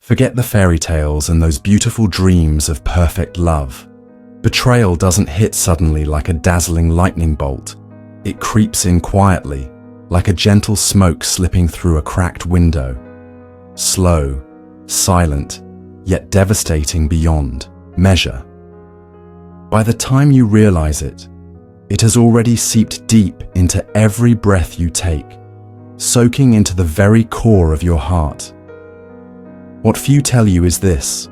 Forget the fairy tales and those beautiful dreams of perfect love. Betrayal doesn't hit suddenly like a dazzling lightning bolt. It creeps in quietly, like a gentle smoke slipping through a cracked window. Slow, silent, yet devastating beyond measure. By the time you realize it, it has already seeped deep into every breath you take, soaking into the very core of your heart. What few tell you is this: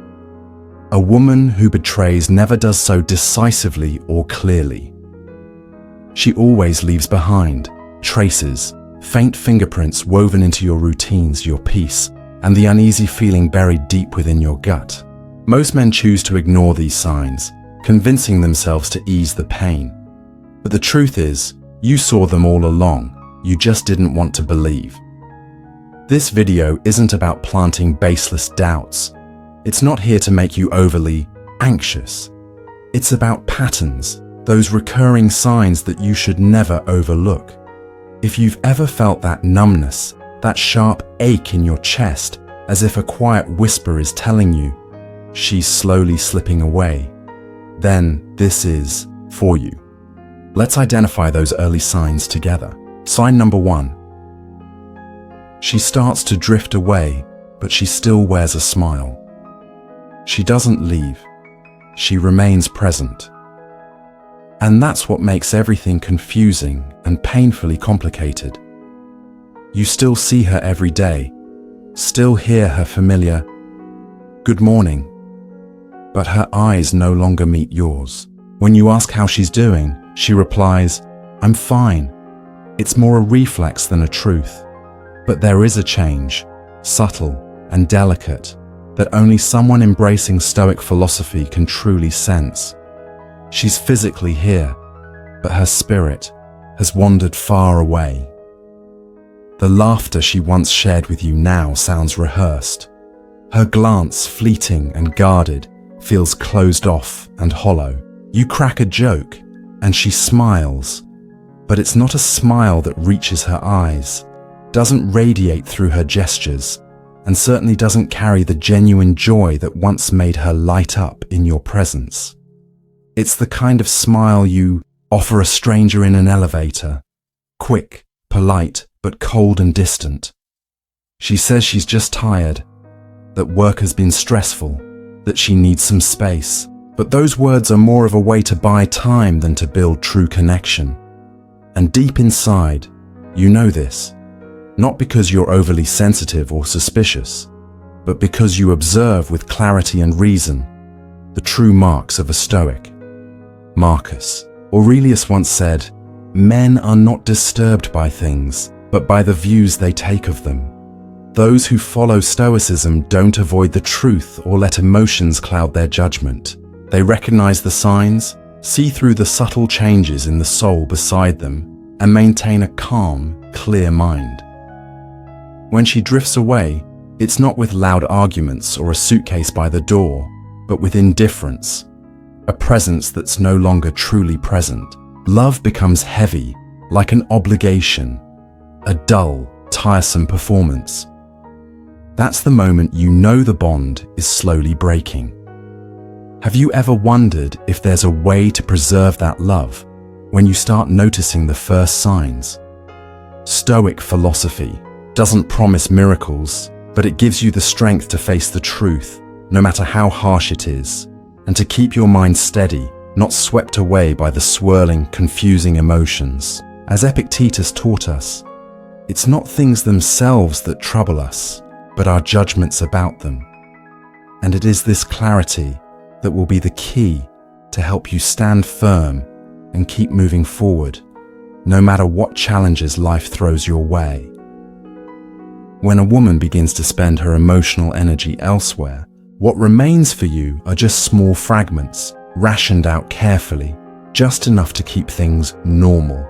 a woman who betrays never does so decisively or clearly. She always leaves behind traces, faint fingerprints woven into your routines, your peace, and the uneasy feeling buried deep within your gut. Most men choose to ignore these signs, convincing themselves to ease the pain. But the truth is, you saw them all along, you just didn't want to believe. This video isn't about planting baseless doubts. It's not here to make you overly anxious. It's about patterns, those recurring signs that you should never overlook. If you've ever felt that numbness, that sharp ache in your chest, as if a quiet whisper is telling you, she's slowly slipping away, then this is for you. Let's identify those early signs together. Sign number 1. She starts to drift away, but she still wears a smile. She doesn't leave. She remains present. And that's what makes everything confusing and painfully complicated. You still see her every day, still hear her familiar "good morning," but her eyes no longer meet yours. When you ask how she's doing, she replies, "I'm fine." It's more a reflex than a truth. But there is a change, subtle and delicate, that only someone embracing Stoic philosophy can truly sense. She's physically here, but her spirit has wandered far away. The laughter she once shared with you now sounds rehearsed. Her glance, fleeting and guarded, feels closed off and hollow. You crack a joke, and she smiles, but it's not a smile that reaches her eyes, doesn't radiate through her gestures, and certainly doesn't carry the genuine joy that once made her light up in your presence. It's the kind of smile you offer a stranger in an elevator, quick, polite, but cold and distant. She says she's just tired, that work has been stressful, that she needs some space. But those words are more of a way to buy time than to build true connection. And deep inside, you know this. Not because you're overly sensitive or suspicious, but because you observe with clarity and reason the true marks of a Stoic. Marcus Aurelius once said, "Men are not disturbed by things, but by the views they take of them." Those who follow Stoicism don't avoid the truth or let emotions cloud their judgment. They recognize the signs, see through the subtle changes in the soul beside them, and maintain a calm, clear mind. When she drifts away, it's not with loud arguments or a suitcase by the door, but with indifference, a presence that's no longer truly present. Love becomes heavy, like an obligation, a dull, tiresome performance. That's the moment you know the bond is slowly breaking. Have you ever wondered if there's a way to preserve that love when you start noticing the first signs? Stoic philosophy doesn't promise miracles, but it gives you the strength to face the truth, no matter how harsh it is, and to keep your mind steady, not swept away by the swirling, confusing emotions. As Epictetus taught us, it's not things themselves that trouble us, but our judgments about them. And it is this clarity that will be the key to help you stand firm and keep moving forward, no matter what challenges life throws your way. When a woman begins to spend her emotional energy elsewhere, what remains for you are just small fragments, rationed out carefully, just enough to keep things normal.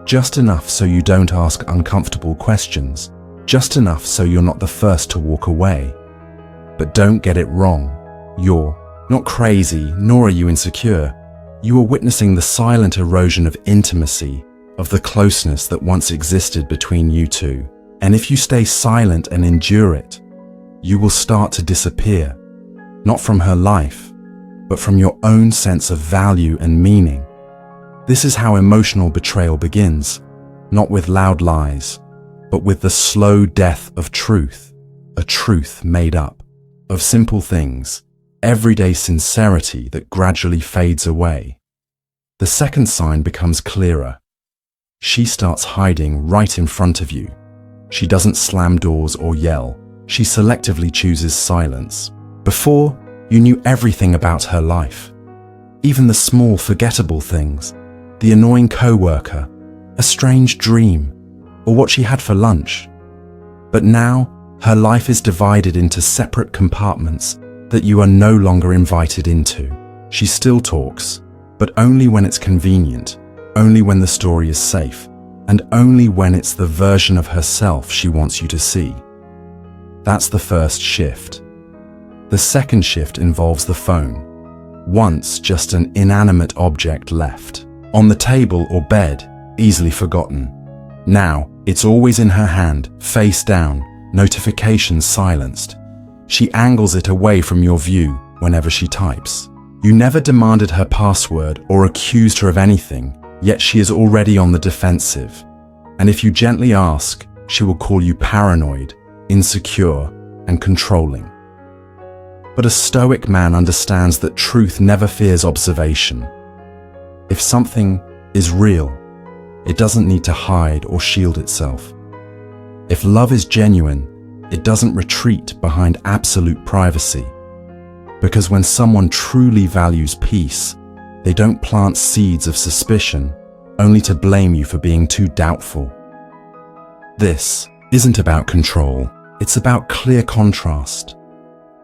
Just enough so you don't ask uncomfortable questions, just enough so you're not the first to walk away. But don't get it wrong, you're not crazy, nor are you insecure. You are witnessing the silent erosion of intimacy, of the closeness that once existed between you two. And if you stay silent and endure it, you will start to disappear, not from her life, but from your own sense of value and meaning. This is how emotional betrayal begins, not with loud lies, but with the slow death of truth, a truth made up of simple things, everyday sincerity that gradually fades away. The second sign becomes clearer. She starts hiding right in front of you. She doesn't slam doors or yell. She selectively chooses silence. Before, you knew everything about her life. Even the small, forgettable things, the annoying coworker, a strange dream, or what she had for lunch. But now, her life is divided into separate compartments that you are no longer invited into. She still talks, but only when it's convenient, only when the story is safe, and only when it's the version of herself she wants you to see. That's the first shift. The second shift involves the phone. Once just an inanimate object left on the table or bed, easily forgotten. Now, it's always in her hand, face down, notifications silenced. She angles it away from your view whenever she types. You never demanded her password or accused her of anything, yet she is already on the defensive. And if you gently ask, she will call you paranoid, insecure, and controlling. But a Stoic man understands that truth never fears observation. If something is real, it doesn't need to hide or shield itself. If love is genuine, it doesn't retreat behind absolute privacy. Because when someone truly values peace, they don't plant seeds of suspicion only to blame you for being too doubtful. This isn't about control, it's about clear contrast.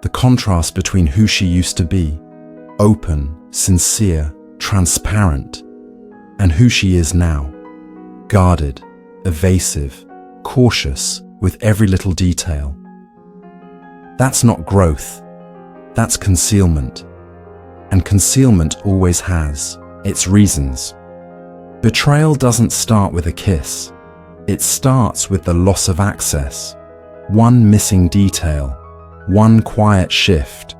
The contrast between who she used to be, open, sincere, transparent, and who she is now, guarded, evasive, cautious with every little detail. That's not growth, that's concealment. And concealment always has its reasons. Betrayal doesn't start with a kiss. It starts with the loss of access. One missing detail, one quiet shift,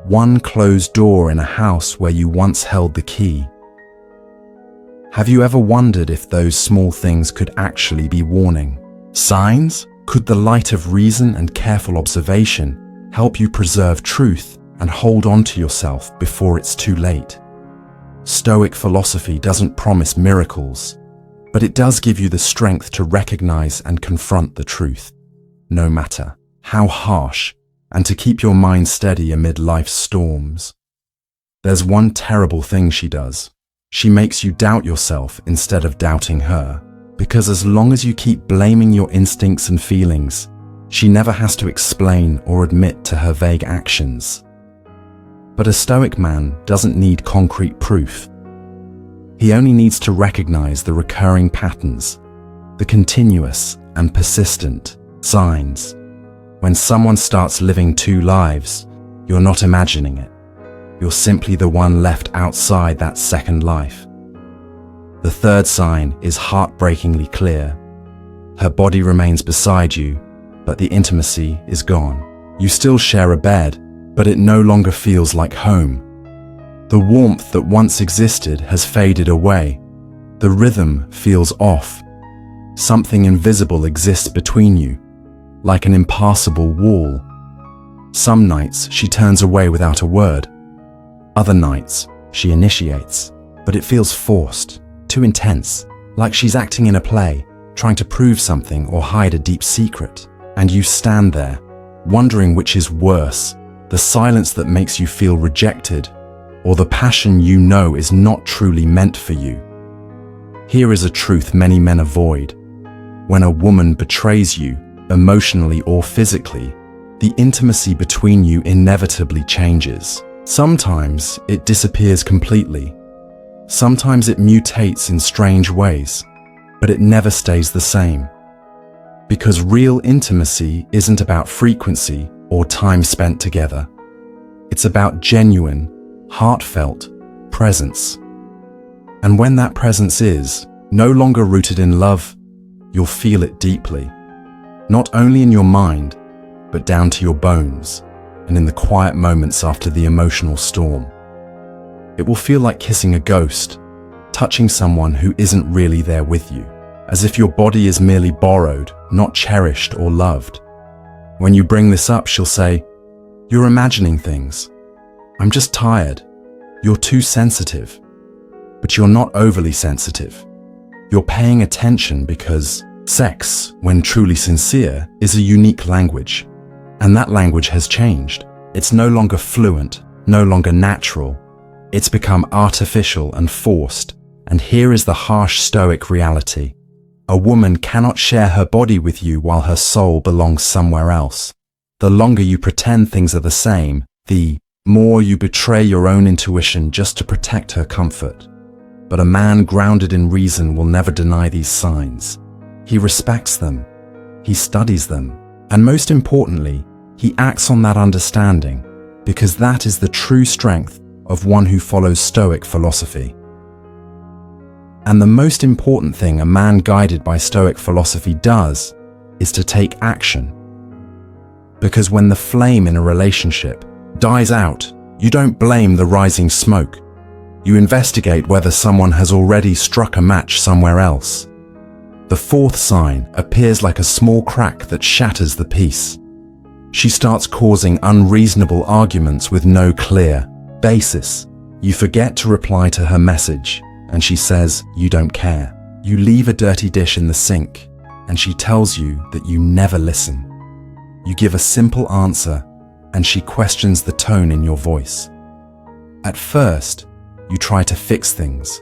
one closed door in a house where you once held the key. Have you ever wondered if those small things could actually be warning signs? Could the light of reason and careful observation help you preserve truth and hold on to yourself before it's too late? Stoic philosophy doesn't promise miracles, but it does give you the strength to recognize and confront the truth, no matter how harsh, and to keep your mind steady amid life's storms. There's one terrible thing she does. She makes you doubt yourself instead of doubting her, because as long as you keep blaming your instincts and feelings, she never has to explain or admit to her vague actions. But a Stoic man doesn't need concrete proof. He only needs to recognize the recurring patterns, the continuous and persistent signs. When someone starts living two lives, you're not imagining it. You're simply the one left outside that second life. The third sign is heartbreakingly clear. Her body remains beside you, but the intimacy is gone. You still share a bed, but it no longer feels like home. The warmth that once existed has faded away. The rhythm feels off. Something invisible exists between you, like an impassable wall. Some nights she turns away without a word. Other nights she initiates, but it feels forced, too intense, like she's acting in a play, trying to prove something or hide a deep secret. And you stand there, wondering which is worse, the silence that makes you feel rejected, or the passion you know is not truly meant for you. Here is a truth many men avoid. When a woman betrays you, emotionally or physically, the intimacy between you inevitably changes. Sometimes it disappears completely. Sometimes it mutates in strange ways, but it never stays the same. Because real intimacy isn't about frequency or time spent together. It's about genuine, heartfelt presence. And when that presence is no longer rooted in love, you'll feel it deeply. Not only in your mind, but down to your bones, and in the quiet moments after the emotional storm. It will feel like kissing a ghost, touching someone who isn't really there with you, as if your body is merely borrowed, not cherished or loved. When you bring this up, she'll say, "You're imagining things. I'm just tired. You're too sensitive." But you're not overly sensitive. You're paying attention because sex, when truly sincere, is a unique language. And that language has changed. It's no longer fluent, no longer natural. It's become artificial and forced. And here is the harsh Stoic reality. A woman cannot share her body with you while her soul belongs somewhere else. The longer you pretend things are the same, the more you betray your own intuition just to protect her comfort. But a man grounded in reason will never deny these signs. He respects them, he studies them, and most importantly, he acts on that understanding, because that is the true strength of one who follows Stoic philosophy. And the most important thing a man guided by Stoic philosophy does is to take action. Because when the flame in a relationship dies out, you don't blame the rising smoke. You investigate whether someone has already struck a match somewhere else. The fourth sign appears like a small crack that shatters the peace. She starts causing unreasonable arguments with no clear basis. You forget to reply to her message, and she says you don't care. You leave a dirty dish in the sink, and she tells you that you never listen. You give a simple answer, and she questions the tone in your voice. At first, you try to fix things,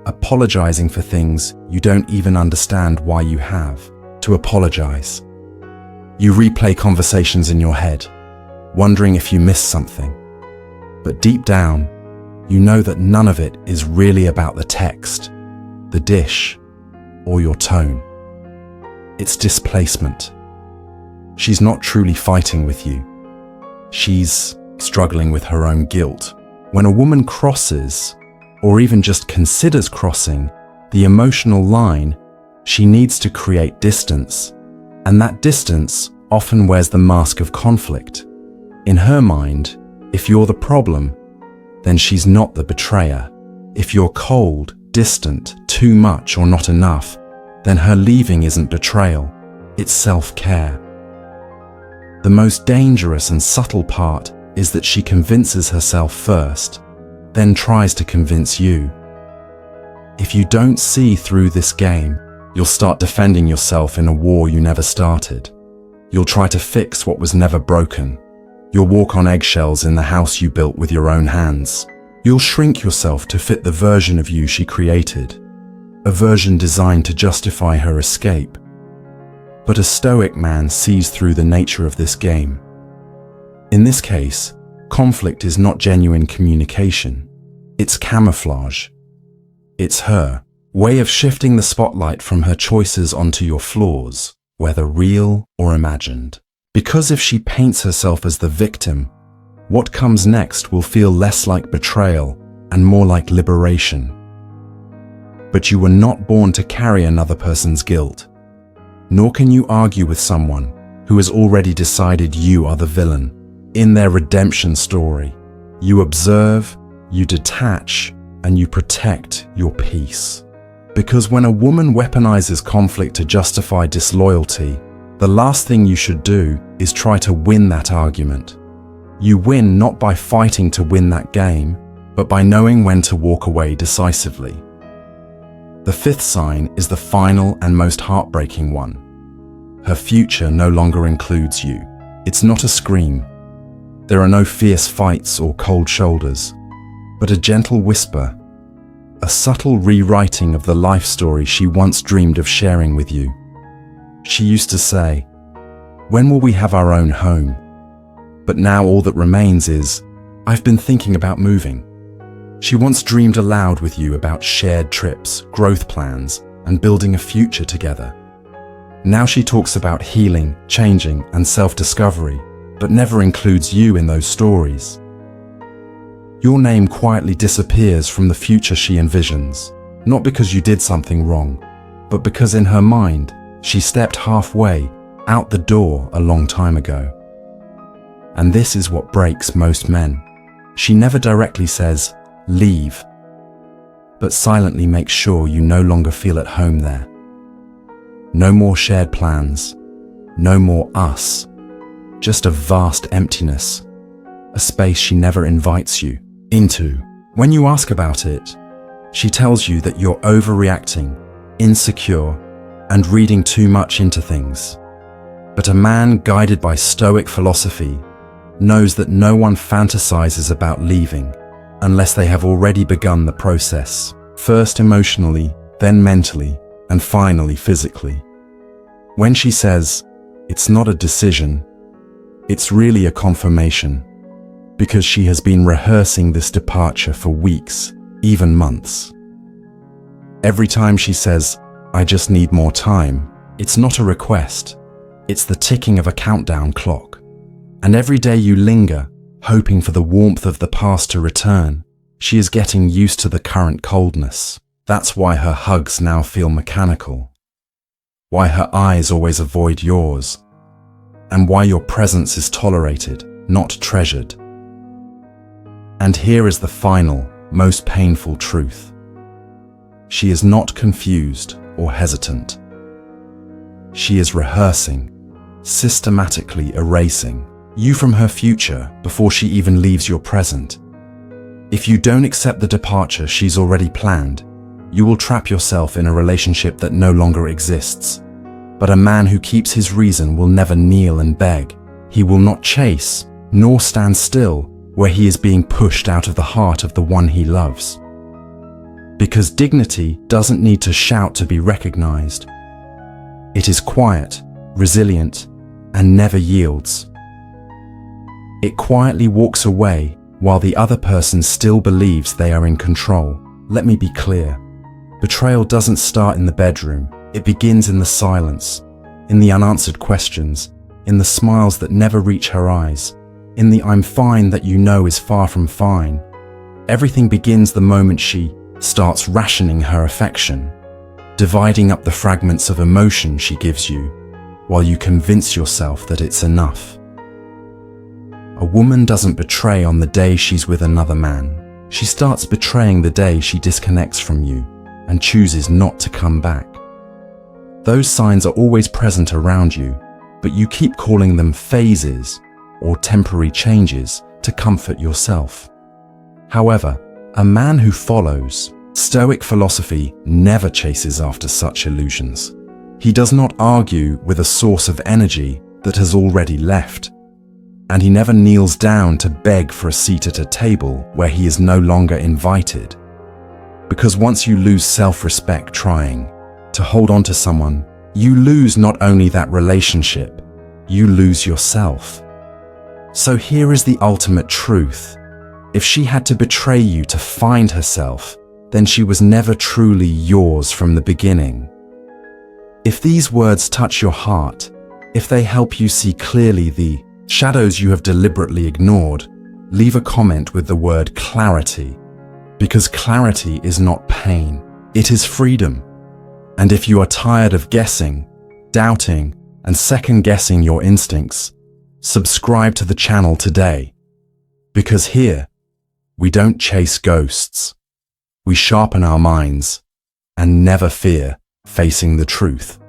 apologizing for things you don't even understand why you have to apologize. You replay conversations in your head, wondering if you missed something. But deep down, you know that none of it is really about the text, the dish, or your tone. It's displacement. She's not truly fighting with you. She's struggling with her own guilt. When a woman crosses, or even just considers crossing, the emotional line, she needs to create distance. And that distance often wears the mask of conflict. In her mind, if you're the problem, then she's not the betrayer. If you're cold, distant, too much, or not enough, then her leaving isn't betrayal, it's self-care. The most dangerous and subtle part is that she convinces herself first, then tries to convince you. If you don't see through this game, you'll start defending yourself in a war you never started. You'll try to fix what was never broken. You'll walk on eggshells in the house you built with your own hands. You'll shrink yourself to fit the version of you she created, a version designed to justify her escape. But a Stoic man sees through the nature of this game. In this case, conflict is not genuine communication. It's camouflage. It's her way of shifting the spotlight from her choices onto your flaws, whether real or imagined. Because if she paints herself as the victim, what comes next will feel less like betrayal and more like liberation. But you were not born to carry another person's guilt. Nor can you argue with someone who has already decided you are the villain. In their redemption story, you observe, you detach, and you protect your peace. Because when a woman weaponizes conflict to justify disloyalty, the last thing you should do is try to win that argument. You win not by fighting to win that game, but by knowing when to walk away decisively. The fifth sign is the final and most heartbreaking one. Her future no longer includes you. It's not a scream. There are no fierce fights or cold shoulders, but a gentle whisper, a subtle rewriting of the life story she once dreamed of sharing with you. She used to say, "When will we have our own home?" But now all that remains is, "I've been thinking about moving." She once dreamed aloud with you about shared trips, growth plans, and building a future together. Now she talks about healing, changing, and self-discovery, but never includes you in those stories. Your name quietly disappears from the future she envisions, not because you did something wrong, but because in her mind, she stepped halfway out the door a long time ago. And this is what breaks most men. She never directly says, leave, but silently makes sure you no longer feel at home there. No more shared plans, no more us, just a vast emptiness, a space she never invites you into. When you ask about it, she tells you that you're overreacting, insecure, and reading too much into things. But a man guided by Stoic philosophy knows that no one fantasizes about leaving unless they have already begun the process, first emotionally, then mentally, and finally physically. When she says, it's not a decision, it's really a confirmation, because she has been rehearsing this departure for weeks, even months. Every time she says, I just need more time, it's not a request, it's the ticking of a countdown clock. And every day you linger, hoping for the warmth of the past to return, she is getting used to the current coldness. That's why her hugs now feel mechanical, why her eyes always avoid yours, and why your presence is tolerated, not treasured. And here is the final, most painful truth. She is not confused or hesitant. She is rehearsing, systematically erasing you from her future before she even leaves your present. If you don't accept the departure she's already planned, you will trap yourself in a relationship that no longer exists. But a man who keeps his reason will never kneel and beg. He will not chase, nor stand still where he is being pushed out of the heart of the one he loves. Because dignity doesn't need to shout to be recognized. It is quiet, resilient, and never yields. It quietly walks away while the other person still believes they are in control. Let me be clear. Betrayal doesn't start in the bedroom. It begins in the silence, in the unanswered questions, in the smiles that never reach her eyes, in the I'm fine that you know is far from fine. Everything begins the moment she starts rationing her affection, dividing up the fragments of emotion she gives you, while you convince yourself that it's enough. A woman doesn't betray on the day she's with another man. She starts betraying the day she disconnects from you and chooses not to come back. Those signs are always present around you, but you keep calling them phases or temporary changes to comfort yourself. However, a man who follows Stoic philosophy never chases after such illusions. He does not argue with a source of energy that has already left. And he never kneels down to beg for a seat at a table where he is no longer invited. Because once you lose self-respect trying to hold on to someone, you lose not only that relationship, you lose yourself. So here is the ultimate truth. If she had to betray you to find herself, then she was never truly yours from the beginning. If these words touch your heart, if they help you see clearly the shadows you have deliberately ignored, leave a comment with the word clarity, because clarity is not pain, it is freedom. And if you are tired of guessing, doubting, and second-guessing your instincts, subscribe to the channel today. Because here, we don't chase ghosts. We sharpen our minds and never fear facing the truth.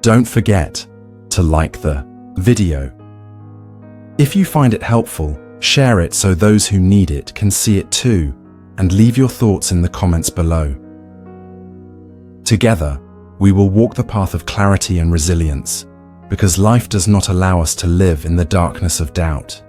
Don't forget to like the video. If you find it helpful, share it so those who need it can see it too, and leave your thoughts in the comments below. Together, we will walk the path of clarity and resilience, because life does not allow us to live in the darkness of doubt.